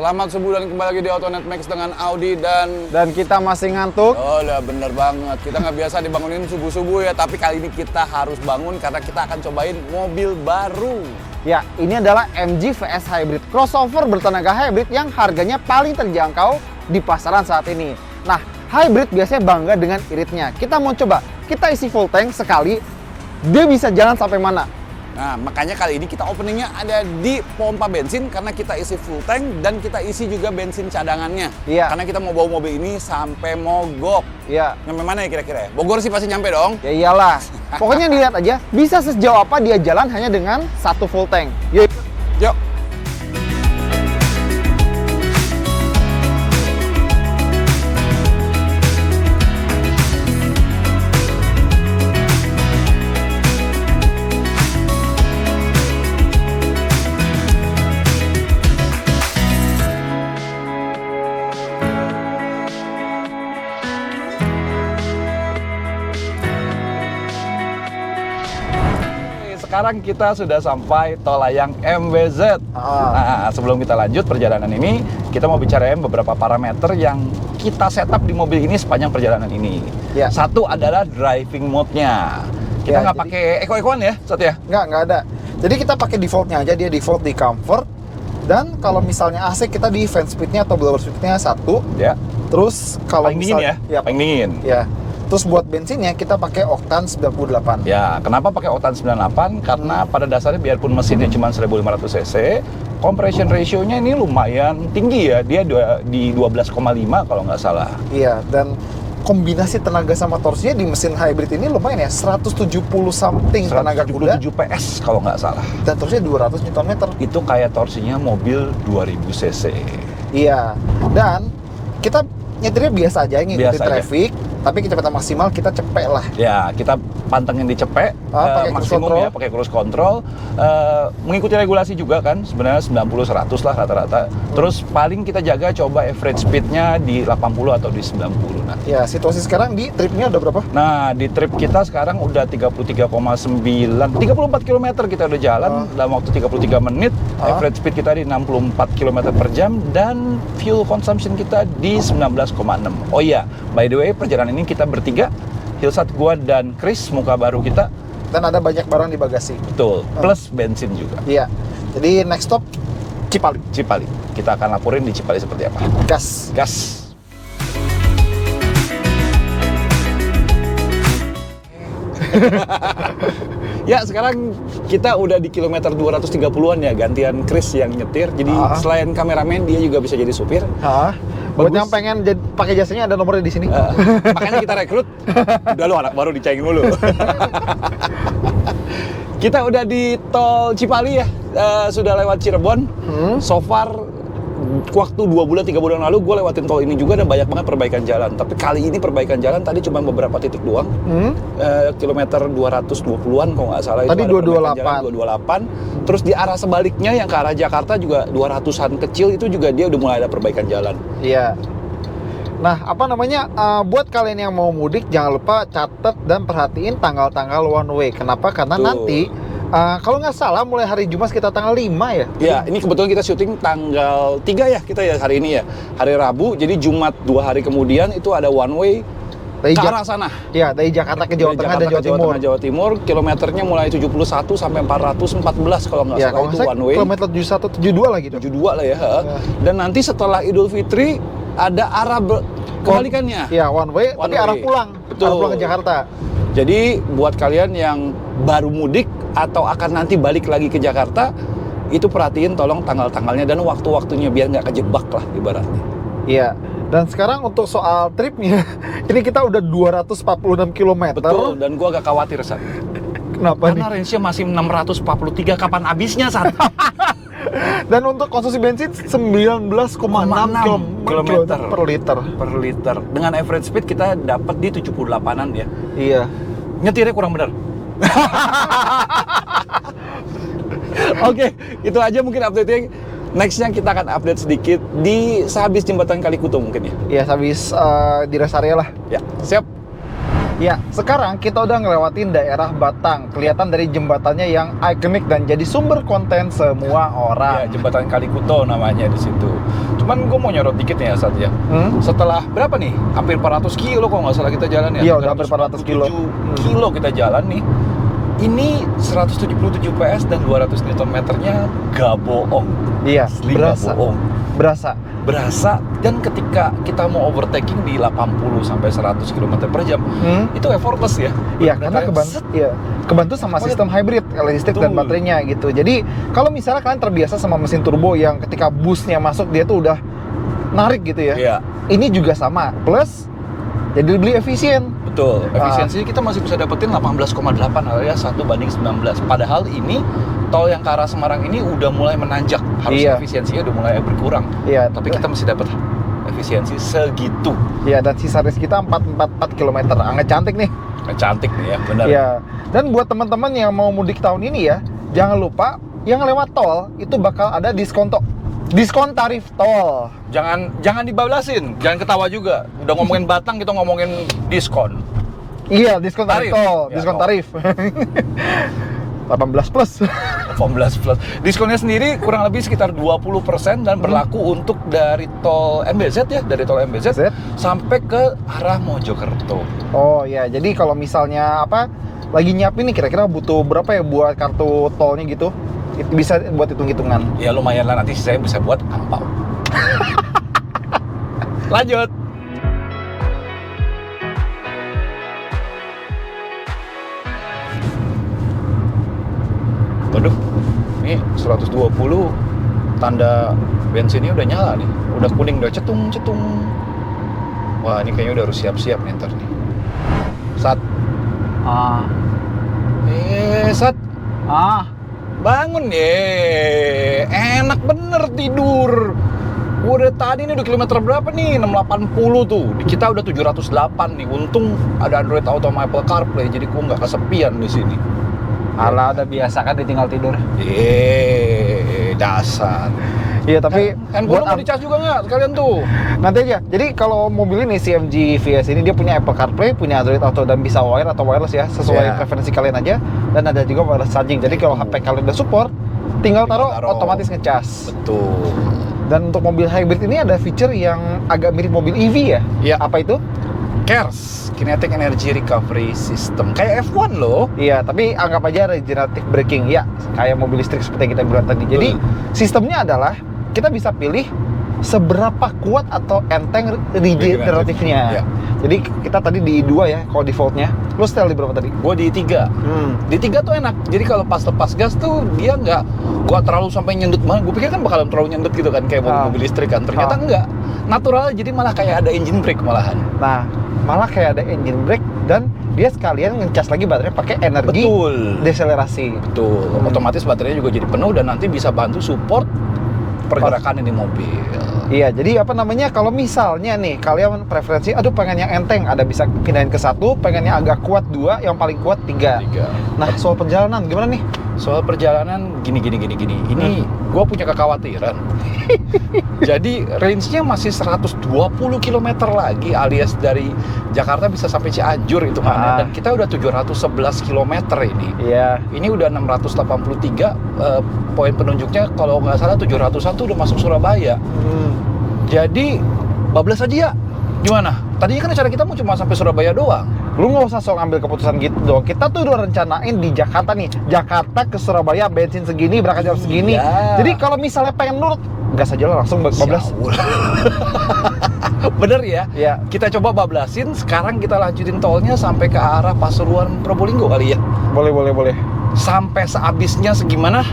Selamat subuh dan kembali lagi di Autonet Max dengan Audi dan kita masih ngantuk. Oh lah bener banget, kita nggak biasa dibangunin subuh-subuh ya, tapi kali ini kita harus bangun karena kita akan cobain mobil baru. Ya, ini adalah MG VS Hybrid, crossover bertenaga hybrid yang harganya paling terjangkau di pasaran saat ini. Nah, hybrid biasanya bangga dengan iritnya. Kita mau coba, kita isi full tank sekali, dia bisa jalan sampai mana? Nah, makanya kali ini kita openingnya ada di pompa bensin karena kita isi full tank dan kita isi juga bensin cadangannya. Iya. Karena kita mau bawa mobil ini sampai mogok. Iya. Nyampe mana ya kira-kira? Bogor sih pasti nyampe dong. Ya iyalah. Pokoknya dilihat aja, bisa sejauh apa dia jalan hanya dengan satu full tank. Yuk. Yuk. Sekarang kita sudah sampai Tol Layang MBZ. Nah, sebelum kita lanjut perjalanan ini, kita mau bicarain beberapa parameter yang kita setup di mobil ini sepanjang perjalanan ini. Ya. Satu adalah driving mode-nya. Kita nggak pakai eco-ecoan ya, Sat ya? Nggak ada. Jadi kita pakai defaultnya aja, dia default di comfort. Dan kalau misalnya AC kita di fan speed-nya atau blower speed-nya 1. Ya. Terus kalau Paling dingin ya? Paling dingin. Ya. Terus buat bensinnya kita pakai oktan 98. Ya, kenapa pakai oktan 98? Karena pada dasarnya biarpun mesinnya cuma 1500 cc, compression ratio-nya ini lumayan tinggi ya. Dia di 12,5 kalau nggak salah. Iya, dan kombinasi tenaga sama torsinya di mesin hybrid ini lumayan ya, 170 something tenaga kuda. 177 PS kalau nggak salah. Dan torsinya 200 Nm. Itu kayak torsinya mobil 2000 cc. Iya, dan kita nyetirnya biasa aja, ngikutin Biasa traffic. Tapi kecepatan maksimal kita cepek lah. Ya, kita pantengin di cepek, pakai maksimum ya, pakai cruise control. Mengikuti regulasi juga kan, sebenarnya 90-100 lah rata-rata. Terus paling kita jaga coba average speed-nya di 80 atau di 90 nanti. Ya, situasi sekarang di tripnya udah berapa? Nah, di trip kita sekarang udah 33,9, 34 km kita udah jalan dalam waktu 33 menit. Average speed kita di 64 km per jam dan fuel consumption kita di 19,6. Oh iya, by the way, perjalanan ini kita bertiga, Hilsat, gua, dan Chris, muka baru kita. Dan ada banyak barang di bagasi. Betul, plus bensin juga. Iya, jadi next stop Cipali. Cipali. Kita akan laporin di Cipali seperti apa. Gas. Gas. Ya, sekarang kita udah di kilometer 230-an ya, gantian Chris yang nyetir. Jadi selain kameramen, dia juga bisa jadi supir. Buat yang pengen pakai jasanya ada nomornya di sini. Makanya kita rekrut. Udah lu anak baru dicengin dulu. Kita udah di tol Cipali ya. Sudah lewat Cirebon. So far waktu 2 bulan 3 bulan lalu gue lewatin tol ini juga dan banyak banget perbaikan jalan. Tapi kali ini perbaikan jalan tadi cuma beberapa titik doang. Kilometer 220-an kalau nggak salah. Tadi 228. Terus di arah sebaliknya yang ke arah Jakarta juga 200-an kecil itu juga dia udah mulai ada perbaikan jalan. Iya. Nah, apa namanya, buat kalian yang mau mudik jangan lupa catat dan perhatiin tanggal-tanggal one way. Kenapa? Karena nanti kalau nggak salah mulai hari Jumat kita tanggal 5 ya? Ya, ini kebetulan kita syuting tanggal 3 ya kita ya hari ini ya. Hari Rabu, jadi Jumat 2 hari kemudian itu ada one way dari ke arah sana. Ya, dari Jakarta ke Jawa Tengah dan Jawa Timur. Kilometernya mulai 71 sampai 414 kalau nggak salah itu one way. Kilometer 71, 72 lah gitu. 72 lah ya. Dan nanti setelah Idul Fitri ada arah kebalikannya. Iya, one way, tapi arah pulang. Betul. Arah pulang ke Jakarta. Jadi buat kalian yang baru mudik atau akan nanti balik lagi ke Jakarta, itu perhatiin tolong tanggal-tanggalnya dan waktu-waktunya biar nggak kejebak lah ibaratnya. Iya. Dan sekarang untuk soal tripnya, ini kita udah 246 km. Betul, dan gua agak khawatir, Sat. Kenapa Karena range-nya masih 643, kapan habisnya, Sat? Dan untuk konsumsi bensin 19,6 km per liter. Dengan average speed kita dapat di 78-an ya. Iya. Nyetirnya kurang benar. Oke, itu aja mungkin update-nya. Nextnya kita akan update sedikit di sehabis jembatan Kalikuto mungkin ya. Iya, sehabis di rest area lah. Ya, siap. Ya, sekarang kita udah ngelewatin daerah Batang. Kelihatan dari jembatannya yang ikonik dan jadi sumber konten semua Ya, orang. jembatan Kalikuto namanya di situ. Cuman gue mau nyorot dikit nih ya Sat ya. Setelah berapa nih? Hampir 400 kilo kalau nggak salah kita jalan ya. Iya, udah hampir 400 kilo. 397 kilo kita jalan nih. Ini 177 PS dan 200 Nm-nya gak bohong. Iya, Asli gak bohong. Berasa, dan ketika kita mau overtaking di 80 sampai 100 km per jam, itu effortless ya. Iya, karena Bener-bener kebantu sama sistem hybrid, listrik dan Betul. baterainya gitu. Jadi, kalau misalnya kalian terbiasa sama mesin turbo yang ketika boostnya masuk dia tuh udah narik gitu ya. Iya, Ini juga sama, plus jadi lebih efisien. betul. Efisiensinya kita masih bisa dapetin 18,8 alias 1:19. Padahal ini tol yang ke arah Semarang ini udah mulai menanjak. Harusnya Iya. efisiensinya udah mulai berkurang. Iya, Tapi kita masih dapat efisiensi segitu. Iya, dan sisa race kita 444 km. Angka cantik nih. Cantik nih ya, benar. Iya. Dan buat teman-teman yang mau mudik tahun ini ya, jangan lupa yang lewat tol itu bakal ada diskon tarif tol. Jangan dibablasin, jangan ketawa juga. Udah ngomongin Batang, kita ngomongin diskon. Iya, diskon tarif Tarif. tol, Ya, diskon tol. tarif. 18 plus. 18 plus. Diskonnya sendiri kurang lebih sekitar 20% dan berlaku untuk dari tol MBZ ya, dari tol MBZ Z. sampai ke arah Mojokerto. Oh ya, jadi kalau misalnya lagi nyiapin nih kira-kira butuh berapa ya buat kartu tolnya gitu? Itu bisa buat hitung-hitungan. Ya lumayan lah, nanti saya bisa buat angpau. Lanjut. Waduh, ini 120 tanda bensinnya udah nyala nih. Udah kuning, udah cetung. Wah, ini kayaknya udah harus siap-siap nih ntar nih. Sat. Sat. Bangun ye. Enak bener tidur. Gua udah tadi nih udah kilometer berapa nih? 680 tuh. Di kita udah 708 nih. Untung ada Android Auto sama Apple CarPlay, jadi gua nggak kesepian di sini. Alah, udah biasa kan ditinggal tidur. Dasar. Iya, tapi Handphone mau dicas juga nggak sekalian tuh? nanti aja. Jadi kalau mobil ini CMG VS ini dia punya Apple CarPlay, punya Android Auto dan bisa wire atau wireless ya, sesuai Iya. preferensi kalian aja. Dan ada juga wireless charging. Jadi kalau HP kalian udah support, tinggal taruh otomatis ngecas. Betul. Dan untuk mobil hybrid ini ada feature yang agak mirip mobil EV ya. Iya. Apa itu? CARES, Kinetic Energy Recovery System. Kayak F1 loh. Iya, tapi anggap aja regenerative braking ya, kayak mobil listrik seperti yang kita bilang tadi. Jadi sistemnya adalah kita bisa pilih seberapa kuat atau enteng regeneratifnya. Iya. Jadi kita tadi di 2 ya, kalau defaultnya. Lu setel di berapa tadi? Gue di 3. Di 3 tuh enak. Jadi kalau pas lepas gas tuh dia nggak terlalu sampai nyendut banget. Gue pikir kan bakalan terlalu nyendut gitu kan kayak mobil listrik kan. Ternyata enggak. Natural, jadi malah kayak ada engine brake malahan. Nah, malah kayak ada engine brake dan dia sekalian ngecas lagi baterai pakai energi Betul. deselerasi. Betul. Otomatis baterainya juga jadi penuh dan nanti bisa bantu support pergerakan ini mobil. Iya, jadi kalau misalnya nih kalian preferensi, aduh pengen yang enteng, ada bisa pindahin ke 1, pengen yang agak kuat 2, yang paling kuat 3. 3. Nah, soal perjalanan gimana nih? Soal perjalanan gini. Ini gue punya kekhawatiran. Jadi range-nya masih 120 km lagi, alias dari Jakarta bisa sampai Cianjur itu kan. Dan kita udah 711 km ini. Iya. Ini udah 683, poin penunjuknya kalau nggak salah 700-an tuh udah masuk Surabaya. Jadi bablas aja ya. Gimana? Tadinya kan acara kita mau cuma sampai Surabaya doang. Lu nggak usah sok ngambil keputusan gitu dong. Kita tuh udah rencanain di Jakarta nih. Jakarta ke Surabaya bensin segini, berangkat jam segini. Iya. Jadi kalau misalnya pengen nurut, gas aja lah langsung bablas. Bener ya? Iya. Kita coba bablasin, sekarang kita lanjutin tolnya sampai ke arah Pasuruan Probolinggo kali ya. Boleh. Sampai sehabisnya segimana,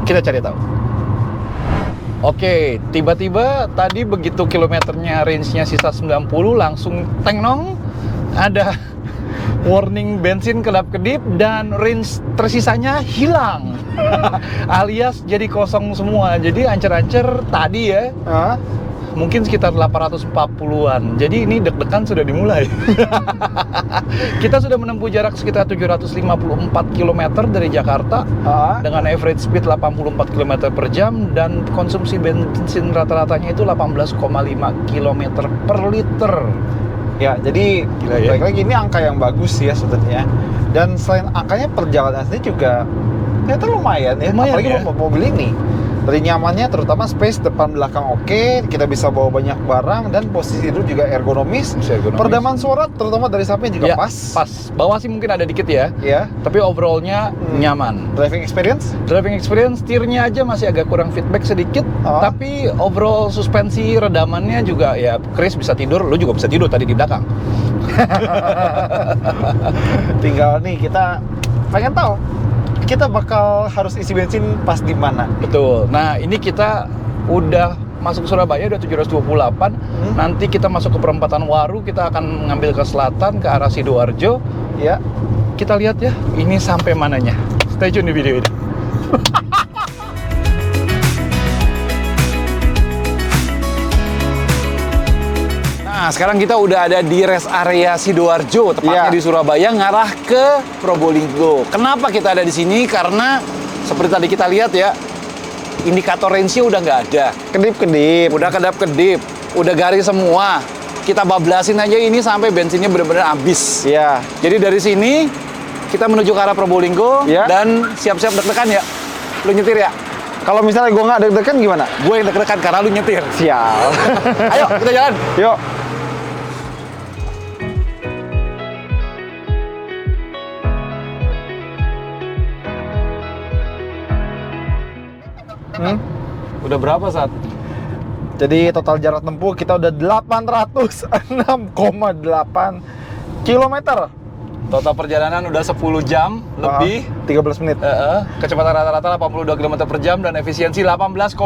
kita cari tahu. Oke, tiba-tiba tadi begitu kilometernya range-nya sisa 90 langsung tengnong ada warning bensin kedap-kedip dan range tersisanya hilang. Alias jadi kosong semua. Jadi ancer-ancer tadi ya. Mungkin sekitar 840-an. Jadi ini deg-degan sudah dimulai. Kita sudah menempuh jarak sekitar 754 km dari Jakarta dengan average speed 84 km per jam dan konsumsi bensin rata-ratanya itu 18,5 km per liter. Ya, jadi Gila ya. balik lagi ini angka yang bagus sih ya sebetulnya. Dan selain angkanya perjalanan sendiri juga ternyata lumayan ya. Lumayan Apalagi ya. mobil ini. Dari nyamannya terutama space depan belakang oke, kita bisa bawa banyak barang dan posisi duduk juga ergonomis. Bisa ergonomis. Peredaman suara terutama dari samping juga Ya, pas. pas. Bawah sih mungkin ada dikit ya. Ya. Tapi overallnya nyaman. Driving experience? Driving experience, setirnya aja masih agak kurang feedback sedikit. Oh. Tapi overall suspensi, redamannya juga ya Chris bisa tidur, lu juga bisa tidur tadi di belakang. Tinggal nih kita pengen tahu kita bakal harus isi bensin pas di mana. Betul. Nah, ini kita udah masuk Surabaya, udah 728. Nanti kita masuk ke perempatan Waru, kita akan mengambil ke selatan, ke arah Sidoarjo. Ya. Kita lihat ya, ini sampai mananya. Stay tune di video ini. Nah, sekarang kita udah ada di rest area Sidoarjo, tepatnya Iya. di Surabaya, ngarah ke Probolinggo. Kenapa kita ada di sini? Karena seperti tadi kita lihat ya, indikator range-nya udah nggak ada. Kedip-kedip. Udah kedap-kedip, udah garis semua. Kita bablasin aja ini sampai bensinnya benar-benar habis. Iya. Jadi dari sini kita menuju ke arah Probolinggo Ya. dan siap-siap deg-degan ya. Lu nyetir ya? Kalau misalnya gue nggak deg-degan gimana? Gue yang deg-degan karena lu nyetir. Sial. Ayo kita jalan. Yuk. Udah berapa saat? Jadi total jarak tempuh kita udah 806,8 kilometer. Total perjalanan udah 10 jam lebih. 13 menit. Kecepatan rata-rata 82 km per jam dan efisiensi 18,5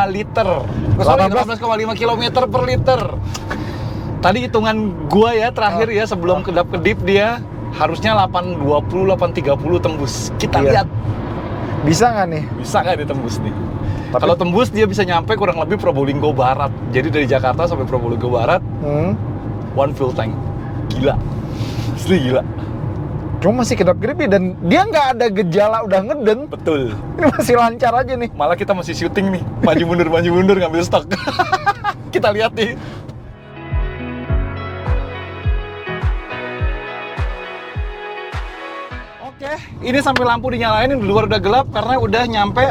liter. Sorry, 18,5 km per liter. Tadi hitungan gua ya terakhir ya sebelum kedap-kedip dia harusnya 820, 830 tembus. Kita Iya. lihat Bisa nggak nih? bisa nggak ditembus nih. Tapi- Kalau tembus dia bisa nyampe kurang lebih Probolinggo Barat. Jadi dari Jakarta sampai Probolinggo Barat one full tank. Gila. Asli gila. Cuma masih kedap-kedip dan dia nggak ada gejala udah ngeden. Betul. Ini masih lancar aja nih. Malah kita masih syuting nih. Maju mundur ngambil stok. Kita lihat nih. Oke, ini sampai lampu dinyalain, di luar udah gelap karena udah nyampe.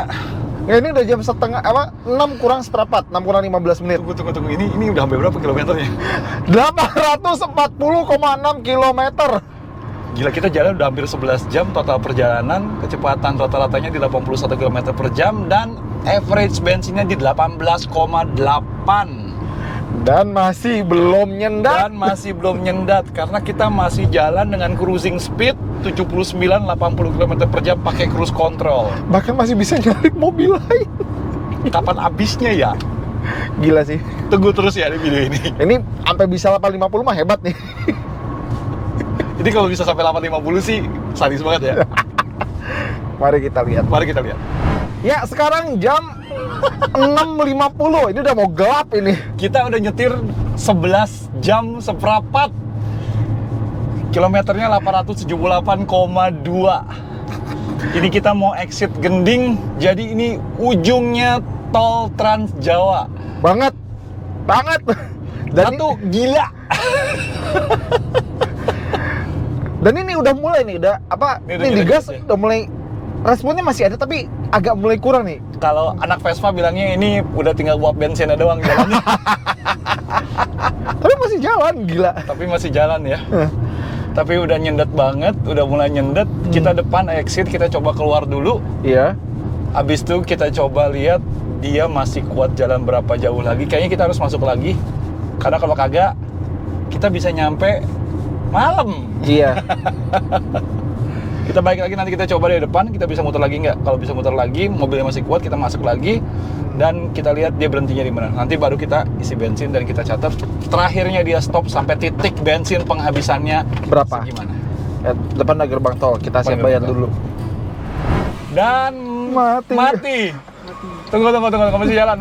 Ya, ini udah jam setengah, 6 kurang seperempat, 6 kurang 15 menit. Tunggu. Ini udah sampai berapa kilometernya? 840,6 kilometer. Gila, kita jalan udah hampir 11 jam total perjalanan. Kecepatan rata-ratanya di 81 km per jam dan average bensinnya di 18,8. Dan masih belum nyendat. Dan masih belum nyendat karena kita masih jalan dengan cruising speed 79-80 km per jam pakai cruise control. Bahkan masih bisa nyari mobil lain. Kapan habisnya ya? Gila sih. Tunggu terus ya di video ini. Ini sampai bisa 850 mah hebat nih. Jadi kalau bisa sampai 850 sih sadis banget ya. Mari kita lihat. Mari kita lihat. Ya, sekarang jam 6.50. Ini udah mau gelap ini. Kita udah nyetir 11 jam seperempat. Kilometernya 878,2. Ini kita mau exit Gending. Jadi ini ujungnya tol Trans Jawa. Banget. Dan Satu gila. Dan ini udah mulai nih, udah apa? Ini udah Ini digas gila-gila ya. udah mulai, responnya masih ada tapi agak mulai kurang nih. Kalau anak Vespa bilangnya ini udah tinggal buat bensinnya doang jalannya. Tapi masih jalan, gila. Tapi masih jalan ya. Tapi udah nyendet banget, udah mulai nyendet. Kita depan exit, kita coba keluar dulu. Iya. Habis itu kita coba lihat dia masih kuat jalan berapa jauh lagi. Kayaknya kita harus masuk lagi. Karena kalau kagak, kita bisa nyampe malam. Iya. Kita balik lagi, nanti kita coba dari depan, kita bisa muter lagi nggak? Kalau bisa muter lagi, mobilnya masih kuat, kita masuk lagi. Dan kita lihat dia berhentinya di mana. Nanti baru kita isi bensin dan kita catat terakhirnya dia stop sampai titik bensin penghabisannya Berapa? gimana. Depan ada gerbang tol, kita siap Depan bayar gerbang dulu. Dan Mati. Tunggu, masih jalan.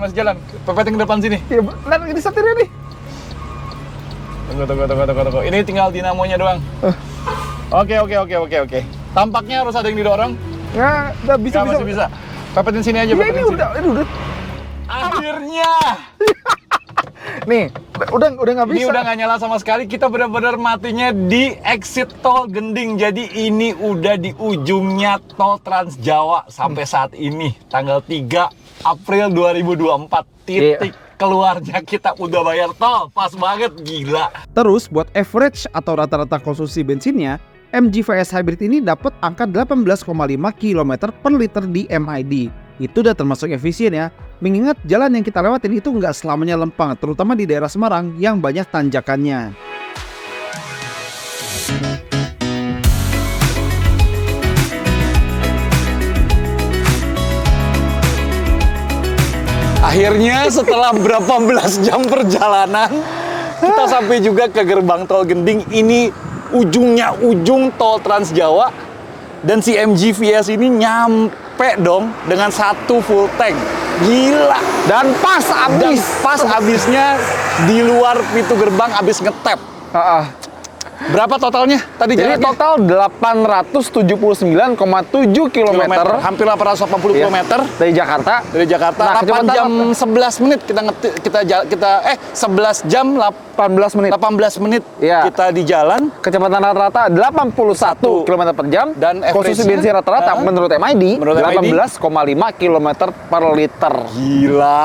Pepeting ke depan sini. Iya, benar ini setirnya nih. Tunggu. Ini tinggal dinamonya doang. Oke. Tampaknya harus ada yang didorong. Ya, udah bisa. Nggak, masih bisa. Pepetin sini aja, Iya, pepetin ini sini. udah. Akhirnya. Nih, Udah nggak bisa. Ini udah nggak nyala sama sekali. Kita benar-benar matinya di exit tol Gending. Jadi ini udah di ujungnya tol Trans Jawa sampai saat ini. Tanggal 3 April 2024. Titik keluarnya kita udah bayar tol. Pas banget, gila. Terus buat average atau rata-rata konsumsi bensinnya, MG VS Hybrid ini dapat angka 18,5 km per liter di MID. Itu udah termasuk efisien ya. Mengingat jalan yang kita lewatin itu nggak selamanya lempeng, terutama di daerah Semarang yang banyak tanjakannya. Akhirnya setelah berapa belas jam perjalanan, kita sampai juga ke gerbang tol Gending. Ini ujungnya ujung tol Trans Jawa. Dan si MG VS ini nyampe dong dengan 1 full tank. Gila. Dan pas abis. Pas abisnya di luar pintu gerbang abis ngetap. Berapa totalnya tadi Jadi jalannya? total 879,7 km. Hampir 880 Iya. km. Dari Jakarta. Dari Jakarta, Nah, 8 kecepatan jam 11 menit kita 11 jam 18 menit. 18 menit Iya. kita di jalan. Kecepatan rata-rata 81 km per jam. Dan konsumsi average-nya, bensin rata-rata menurut MID menurut 18,5 km per liter. Gila,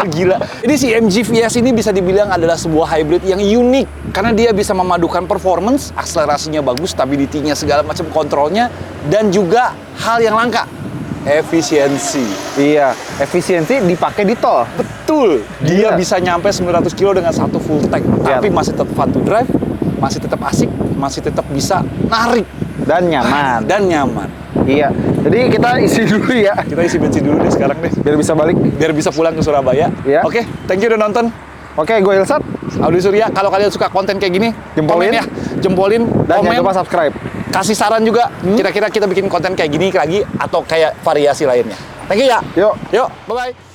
gila. Ini si MG VS ini bisa dibilang adalah sebuah hybrid yang unik karena dia bisa memadukan performance, akselerasinya bagus, stability-nya segala macam kontrolnya, dan juga hal yang langka, efisiensi. Iya, efisiensi dipakai di tol. Betul, dia Gila. bisa nyampe 900 kilo dengan 1 full tank, Iya. tapi masih tetap fun to drive, masih tetap asik, masih tetap bisa narik Dan nyaman. dan nyaman. Iya. Jadi kita isi dulu ya. Kita isi bensin dulu deh sekarang deh, Biar bisa balik. biar bisa pulang ke Surabaya. Iya. Oke, thank you udah nonton. Oke, gue Ilsat. Audi Surya, kalau kalian suka konten kayak gini, Jempolin. komen ya, jempolin, Dan komen, jangan lupa subscribe. kasih saran juga. Kira-kira kita bikin konten kayak gini lagi atau kayak variasi lainnya. Thank you ya. Yuk. Yuk, bye-bye.